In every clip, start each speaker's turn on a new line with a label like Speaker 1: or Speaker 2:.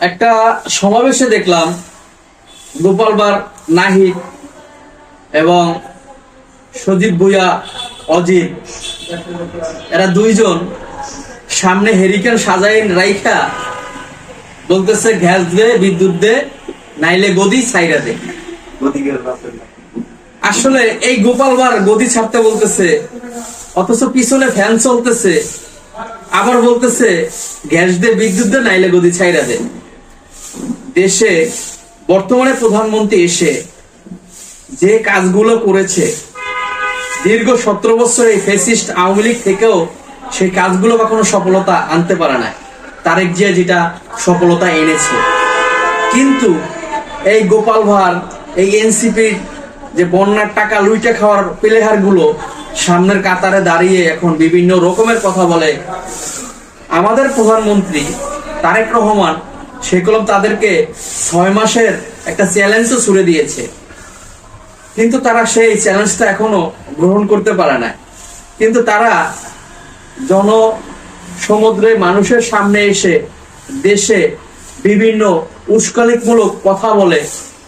Speaker 1: একটা সমাবেশে দেখলাম গোপালবার নাহিদ এবং সজীব ভুইয়া অজিত এরা দুইজন সামনে হেরিকেন সাজাইন রাইখা বলতেছে গ্যাস দে, বিদ্যুৎ দে, নাইলে গদি ছাইরা দে। আসলে এই গোপালবার গদি ছাড়তে বলতেছে, অথচ পিছনে ফ্যান চলতেছে, আবার বলতেছে গ্যাস দে, বিদ্যুৎ দে, নাইলে গদি ছাইরা দে। দেশে বর্তমানে প্রধানমন্ত্রী এসে যে কাজগুলো করেছে, দীর্ঘ 17 বছর এই ফ্যাসিস্ট আওয়ামী লীগ থেকেও সেই কাজগুলো কখনো সফলতা আনতে পারে না। তারেক জিয়া যেটা সফলতা এনেছে, কিন্তু এই গোপাল ভাঁড়, এই এনসিপির যে বন্যার টাকা লুইটা খাওয়ার প্লেহার গুলো সামনের কাতারে দাঁড়িয়ে এখন বিভিন্ন রকমের কথা বলে। আমাদের প্রধানমন্ত্রী তারেক রহমান সেগুলো তাদেরকে 6 মাসের একটা চ্যালেঞ্জও ছুড়ে দিয়েছে, কিন্তু তারা সেই চ্যালেঞ্জটা এখনো গ্রহণ করতে পারে না। কিন্তু তারা জনসমুদ্রে মানুষের সামনে এসে দেশে বিভিন্ন উস্কানিমূলক কথা বলে,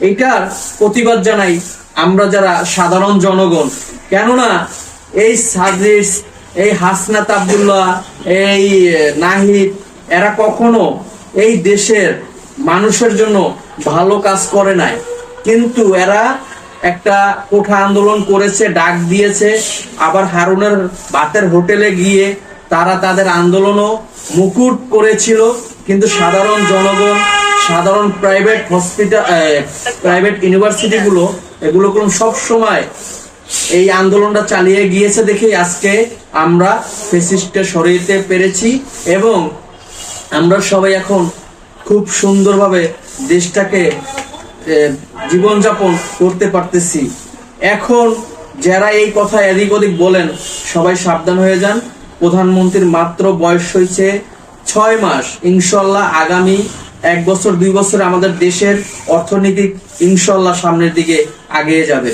Speaker 1: এটার প্রতিবাদ জানাই আমরা যারা সাধারণ জনগণ। কেননা এই সাজিস, এই হাসনাত আব্দুল্লাহ, এই নাহিদ, এরা কখনো এই দেশের মানুষের জন্য ভালো কাজ করে নাই, কিন্তু এরা একটা কোঠা আন্দোলন করেছে, ডাক দিয়েছে, আবার হারুনের বাতের হোটেলে গিয়ে তারা তাদের আন্দোলনও মুকুট করেছিল। কিন্তু সাধারণ জনগণ, সাধারণ প্রাইভেট হসপিটাল, প্রাইভেট ইউনিভার্সিটি গুলো, এগুলো সব সময় এই আন্দোলনটা চালিয়ে গিয়েছে দেখেই আজকে আমরা ফ্যাসিস্টকে সরিয়ে পেরেছি এবং আমরা সবাই এখন খুব সুন্দরভাবে দেশটাকে জীবনযাপন করতে পারতেছি। এখন যারা এই কথা এদিক ওদিক বলেন, সবাই সাবধান হয়ে যান। প্রধানমন্ত্রীর মাত্র বয়স হয়েছে 6 মাস। ইনশাল্লাহ আগামী 1 বছর 2 বছরে আমাদের দেশের অর্থনীতি ইনশাল্লাহ সামনের দিকে এগিয়ে যাবে।